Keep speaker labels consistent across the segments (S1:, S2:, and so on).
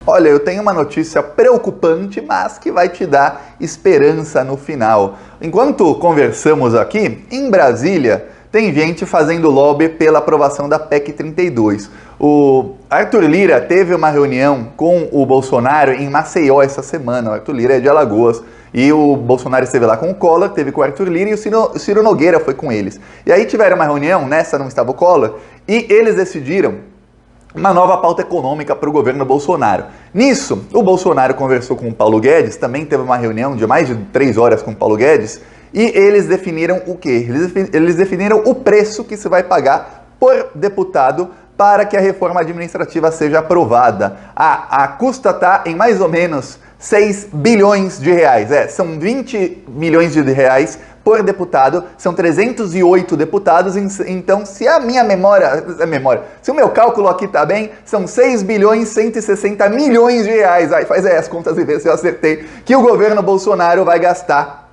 S1: Olha, eu tenho uma notícia preocupante, mas que vai te dar esperança no final. Enquanto conversamos aqui, em Brasília, tem gente fazendo lobby pela aprovação da PEC 32. O Arthur Lira teve uma reunião com o Bolsonaro em Maceió essa semana. O Arthur Lira é de Alagoas. E o Bolsonaro esteve lá com o Collor, teve com o Arthur Lira e o Ciro Nogueira foi com eles. E aí tiveram uma reunião, nessa não estava o Collor, e eles decidiram uma nova pauta econômica para o governo Bolsonaro. Nisso, o Bolsonaro conversou com o Paulo Guedes, também teve uma reunião de mais de 3 horas com o Paulo Guedes, e eles definiram o quê? Eles definiram o preço que se vai pagar por deputado para que a reforma administrativa seja aprovada. A custa está em mais ou menos 6 bilhões de reais. São 20 milhões de reais por deputado, são 308 deputados, então se a minha se o meu cálculo aqui tá bem, são 6 bilhões 160 milhões de reais. Aí faz aí as contas e vê se eu acertei, que o governo Bolsonaro vai gastar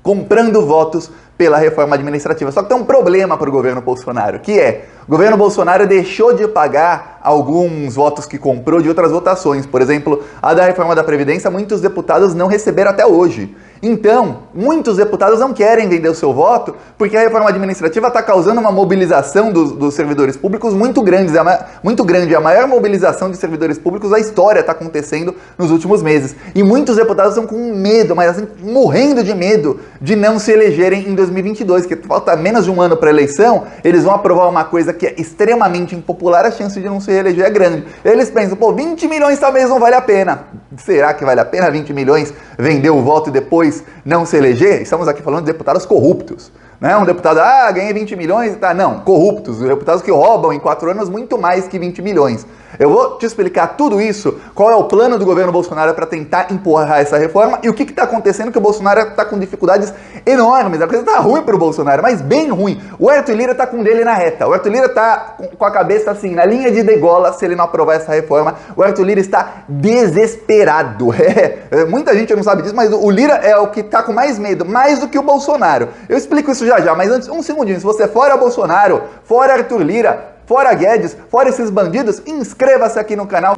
S1: comprando votos pela reforma administrativa. Só que tem um problema para o governo Bolsonaro, que é, o governo Bolsonaro deixou de pagar alguns votos que comprou de outras votações. Por exemplo, a da reforma da Previdência, muitos deputados não receberam até hoje. Então, muitos deputados não querem vender o seu voto porque a reforma administrativa está causando uma mobilização dos servidores públicos muito grande. A maior mobilização de servidores públicos da história está acontecendo nos últimos meses. E muitos deputados estão com medo, mas assim, morrendo de medo de não se elegerem em 2022, que falta menos de um ano para a eleição, eles vão aprovar uma coisa que é extremamente impopular, a chance de não se reeleger é grande. Eles pensam, 20 milhões talvez não vale a pena. Será que vale a pena 20 milhões vender o voto e depois não se eleger? Estamos aqui falando de deputados corruptos. Não é um deputado, ganhei 20 milhões, tá? Não, corruptos, deputados que roubam em 4 anos muito mais que 20 milhões. Eu vou te explicar tudo isso, qual é o plano do governo Bolsonaro para tentar empurrar essa reforma e o que está acontecendo, que o Bolsonaro está com dificuldades enormes. A coisa está ruim para o Bolsonaro, mas bem ruim. O Arthur Lira está com dele na reta. O Arthur Lira está com a cabeça assim, na linha de degola, se ele não aprovar essa reforma. O Arthur Lira está desesperado. Muita gente não sabe disso, mas o Lira é o que está com mais medo, mais do que o Bolsonaro. Eu explico isso já, mas antes, um segundinho. Se você fora Bolsonaro, fora Arthur Lira, fora Guedes, fora esses bandidos, inscreva-se aqui no canal.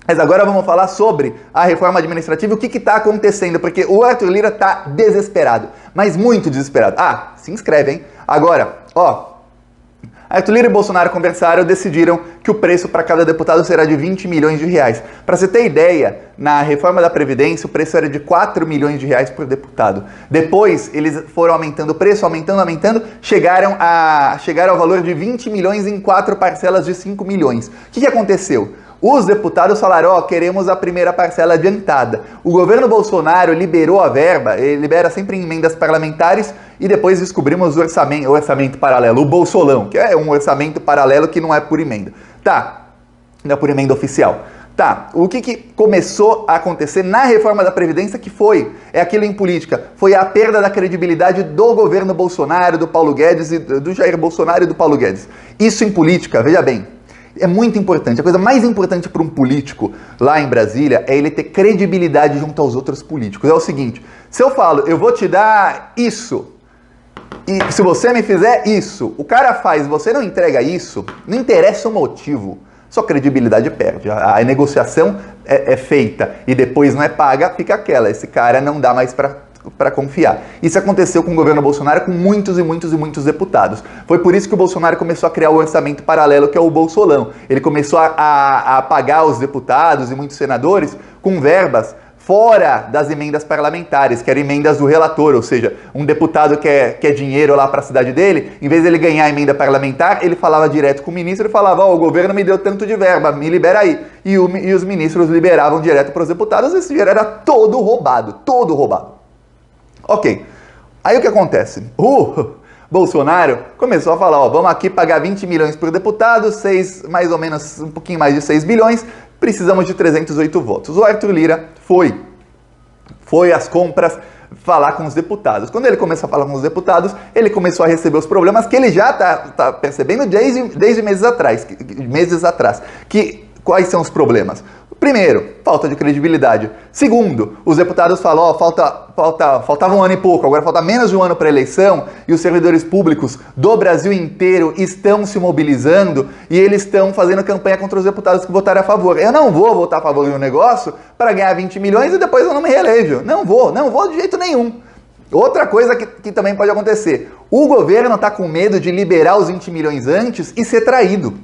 S1: Mas agora vamos falar sobre a reforma administrativa e o que está acontecendo, porque o Arthur Lira está desesperado, mas muito desesperado. Se inscreve, hein? Agora, Arthur Lira e Bolsonaro conversaram e decidiram que o preço para cada deputado será de 20 milhões de reais. Para você ter ideia, na reforma da Previdência o preço era de 4 milhões de reais por deputado. Depois eles foram aumentando o preço, aumentando, chegaram ao valor de 20 milhões em 4 parcelas de 5 milhões. O que aconteceu? Os deputados falaram, queremos a primeira parcela adiantada. O governo Bolsonaro liberou a verba, ele libera sempre em emendas parlamentares, e depois descobrimos o orçamento paralelo, o Bolsolão, que é um orçamento paralelo que não é por emenda. Não é por emenda oficial. O que começou a acontecer na reforma da Previdência, é aquilo em política, foi a perda da credibilidade do governo Bolsonaro, do Paulo Guedes, do Jair Bolsonaro e do Paulo Guedes. Isso em política, veja bem, é muito importante. A coisa mais importante para um político lá em Brasília é ele ter credibilidade junto aos outros políticos. É o seguinte, se eu falo, eu vou te dar isso, e se você me fizer isso, o cara faz, você não entrega isso, não interessa o motivo, sua credibilidade perde. A negociação é feita e depois não é paga, fica aquela, esse cara não dá mais para confiar. Isso aconteceu com o governo Bolsonaro, com muitos deputados. Foi por isso que o Bolsonaro começou a criar o orçamento paralelo, que é o Bolsolão. Ele começou a pagar os deputados e muitos senadores com verbas fora das emendas parlamentares, que eram emendas do relator, ou seja, um deputado quer dinheiro lá para a cidade dele, em vez de ele ganhar a emenda parlamentar, ele falava direto com o ministro e falava, o governo me deu tanto de verba, me libera aí. E os ministros liberavam direto para os deputados, esse dinheiro era todo roubado. Ok, aí o que acontece? O Bolsonaro começou a falar, vamos aqui pagar 20 milhões por deputado, mais ou menos um pouquinho mais de 6 bilhões, precisamos de 308 votos. O Arthur Lira foi às compras falar com os deputados. Quando ele começou a falar com os deputados, ele começou a receber os problemas que ele já está percebendo desde meses atrás. Quais são os problemas? Primeiro, falta de credibilidade. Segundo, os deputados falam, ó, faltava um ano e pouco, agora falta menos de um ano para a eleição e os servidores públicos do Brasil inteiro estão se mobilizando e eles estão fazendo campanha contra os deputados que votaram a favor. Eu não vou votar a favor de um negócio para ganhar 20 milhões e depois eu não me reelejo. Não vou de jeito nenhum. Outra coisa que também pode acontecer, o governo está com medo de liberar os 20 milhões antes e ser traído.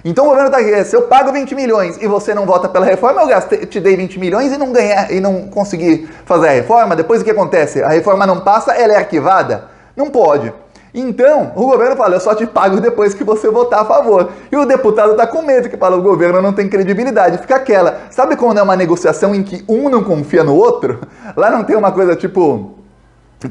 S1: Então o governo está aqui, se eu pago 20 milhões e você não vota pela reforma, eu te dei 20 milhões e não consegui fazer a reforma, depois o que acontece? A reforma não passa, ela é arquivada? Não pode. Então, o governo fala, eu só te pago depois que você votar a favor. E o deputado está com medo, que fala, o governo não tem credibilidade. Fica aquela, sabe quando é uma negociação em que um não confia no outro? Lá não tem uma coisa tipo...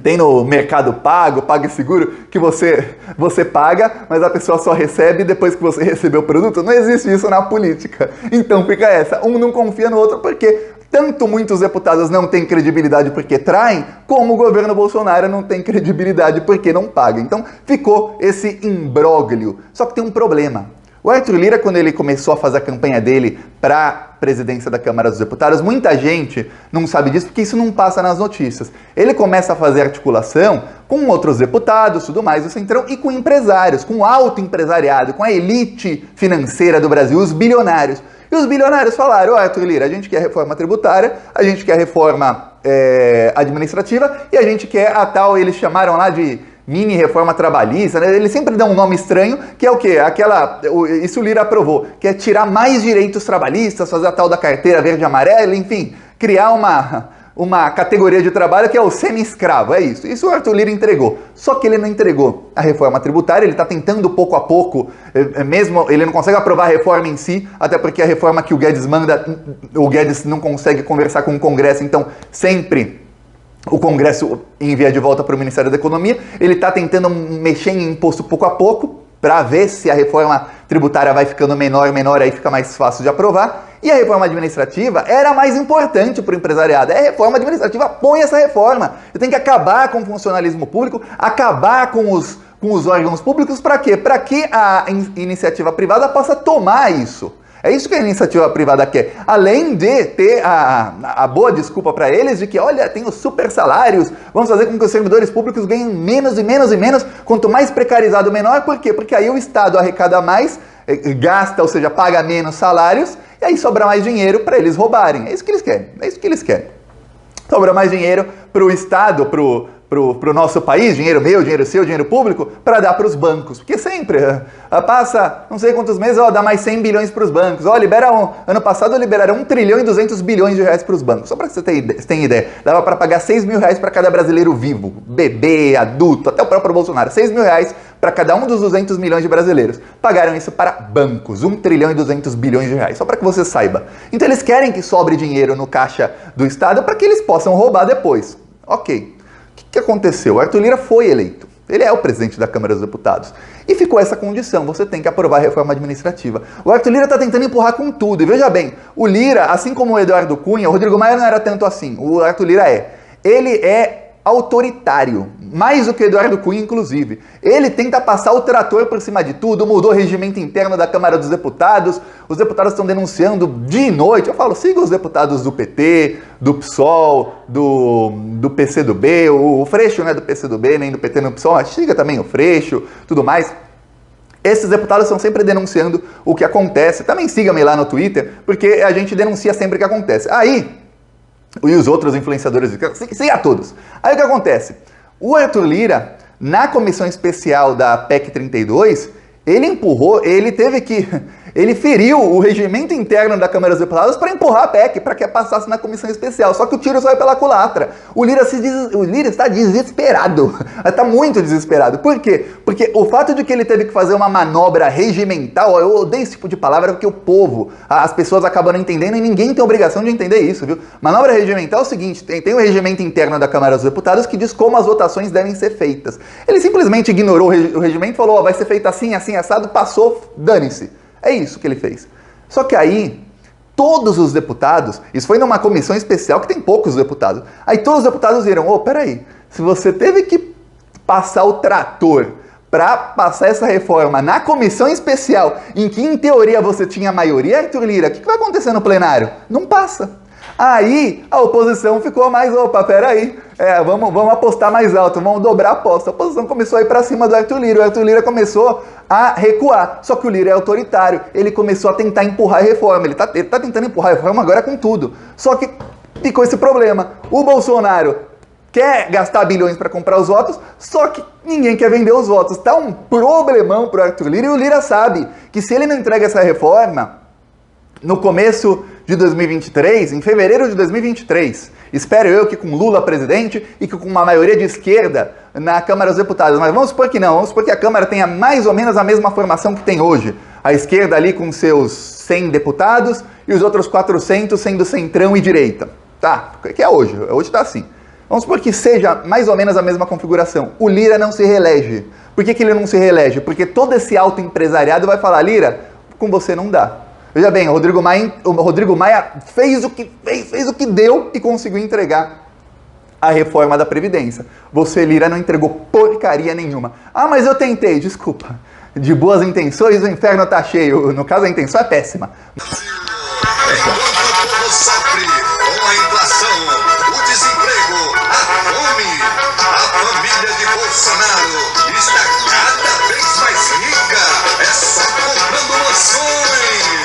S1: Tem no Mercado Pago, PagSeguro, que você paga, mas a pessoa só recebe depois que você recebeu o produto. Não existe isso na política. Então fica essa, um não confia no outro porque tanto muitos deputados não têm credibilidade porque traem, como o governo Bolsonaro não tem credibilidade porque não paga. Então ficou esse imbróglio. Só que tem um problema. O Arthur Lira, quando ele começou a fazer a campanha dele para a presidência da Câmara dos Deputados, muita gente não sabe disso porque isso não passa nas notícias. Ele começa a fazer articulação com outros deputados, tudo mais, do Centrão, e com empresários, com o alto empresariado, com a elite financeira do Brasil, os bilionários. E os bilionários falaram, ó, Arthur Lira, a gente quer reforma tributária, a gente quer reforma administrativa e a gente quer a tal, eles chamaram lá de... mini reforma trabalhista, né? Eles sempre dão um nome estranho, que é o quê? Isso o Lira aprovou, que é tirar mais direitos trabalhistas, fazer a tal da carteira verde e amarela, enfim, criar uma categoria de trabalho que é o semi-escravo, é isso. Isso o Arthur Lira entregou. Só que ele não entregou a reforma tributária, ele está tentando pouco a pouco, mesmo ele não consegue aprovar a reforma em si, até porque a reforma que o Guedes manda, o Guedes não consegue conversar com o Congresso, então sempre... O Congresso envia de volta para o Ministério da Economia, ele está tentando mexer em imposto pouco a pouco, para ver se a reforma tributária vai ficando menor, aí fica mais fácil de aprovar. E a reforma administrativa era mais importante para o empresariado. A reforma administrativa põe essa reforma. Você tem que acabar com o funcionalismo público, acabar com os órgãos públicos, para quê? Para que a iniciativa privada possa tomar isso. É isso que a iniciativa privada quer. Além de ter a boa desculpa para eles de que, olha, tem os super salários, vamos fazer com que os servidores públicos ganhem menos e menos e menos, quanto mais precarizado, menor. Por quê? Porque aí o Estado arrecada mais, gasta, ou seja, paga menos salários, e aí sobra mais dinheiro para eles roubarem. É isso que eles querem. É isso que eles querem. Sobra mais dinheiro para o Estado, pro nosso país, dinheiro meu, dinheiro seu, dinheiro público, para dar para os bancos. Porque sempre passa, não sei quantos meses, dá mais 100 bilhões para os bancos. Ano passado liberaram 1 trilhão e 200 bilhões de reais para os bancos. Só para que você tenha ideia. Dava para pagar 6 mil reais para cada brasileiro vivo. Bebê, adulto, até o próprio Bolsonaro. 6 mil reais para cada um dos 200 milhões de brasileiros. Pagaram isso para bancos. 1 trilhão e 200 bilhões de reais. Só para que você saiba. Então eles querem que sobre dinheiro no caixa do Estado para que eles possam roubar depois. Ok. O que aconteceu? O Arthur Lira foi eleito. Ele é o presidente da Câmara dos Deputados. E ficou essa condição, você tem que aprovar a reforma administrativa. O Arthur Lira está tentando empurrar com tudo. E veja bem, o Lira, assim como o Eduardo Cunha, o Rodrigo Maia não era tanto assim. O Arthur Lira Ele é autoritário, mais do que o Eduardo Cunha, inclusive. Ele tenta passar o trator por cima de tudo, mudou o regimento interno da Câmara dos Deputados, os deputados estão denunciando dia e noite. Eu falo, siga os deputados do PT, do PSOL, do PCdoB, o Freixo não é do PCdoB, nem do PT nem do PSOL, mas siga também o Freixo, tudo mais. Esses deputados estão sempre denunciando o que acontece. Também siga-me lá no Twitter, porque a gente denuncia sempre o que acontece. Aí... E os outros influenciadores, siga a todos. Aí o que acontece? O Arthur Lira, na comissão especial da PEC 32, ele feriu o regimento interno da Câmara dos Deputados para empurrar a PEC, para que passasse na comissão especial. Só que o tiro saiu pela culatra. O Lira está desesperado. Está muito desesperado. Por quê? Porque o fato de que ele teve que fazer uma manobra regimental, eu odeio esse tipo de palavra porque o povo, as pessoas acabam não entendendo e ninguém tem obrigação de entender isso, viu? Manobra regimental é o seguinte, tem o regimento interno da Câmara dos Deputados que diz como as votações devem ser feitas. Ele simplesmente ignorou o regimento e falou, vai ser feito assim, assim, assado, passou, dane-se. É isso que ele fez. Só que aí, todos os deputados, isso foi numa comissão especial que tem poucos deputados, aí todos os deputados viram, peraí, se você teve que passar o trator para passar essa reforma na comissão especial, em que em teoria você tinha maioria, Arthur Lira, o que vai acontecer no plenário? Não passa. Aí a oposição ficou mais, opa, peraí, vamos apostar mais alto, vamos dobrar a aposta. A oposição começou a ir para cima do Arthur Lira, o Arthur Lira começou a recuar. Só que o Lira é autoritário, ele começou a tentar empurrar a reforma, ele tá tentando empurrar a reforma agora com tudo. Só que ficou esse problema, o Bolsonaro quer gastar bilhões para comprar os votos, só que ninguém quer vender os votos. Tá um problemão pro Arthur Lira, e o Lira sabe que se ele não entrega essa reforma no começo de 2023, em fevereiro de 2023, espero eu que com Lula presidente e que com uma maioria de esquerda na Câmara dos Deputados, mas vamos supor que não, vamos supor que a Câmara tenha mais ou menos a mesma formação que tem hoje, a esquerda ali com seus 100 deputados e os outros 400 sendo centrão e direita, tá, que é hoje tá assim. Vamos supor que seja mais ou menos a mesma configuração. O Lira não se reelege. Por que ele não se reelege? Porque todo esse alto empresariado vai falar, Lira, com você não dá. Veja bem, o Rodrigo Maia fez o que deu e conseguiu entregar a reforma da Previdência. Você, Lira, não entregou porcaria nenhuma. Ah, mas eu tentei, desculpa. De boas intenções, o inferno tá cheio. No caso, a intenção é péssima.
S2: Enquanto o povo sofre com a inflação, o desemprego, a fome, a família de Bolsonaro está cada vez mais rica. É só comprando mansões.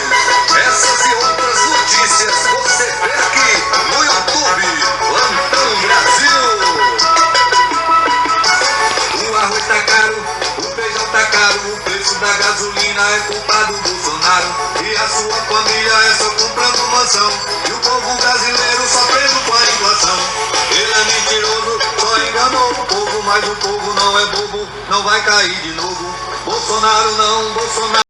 S2: Essas e outras notícias você vê aqui no YouTube, Plantão Brasil. O arroz tá caro, o feijão tá caro, o preço da gasolina é culpa do Bolsonaro. E a sua família é só comprando mansão. E o povo brasileiro sofrendo com a inflação. Ele é mentiroso, só enganou o povo, mas o povo não é bobo, não vai cair de novo. Bolsonaro não, Bolsonaro.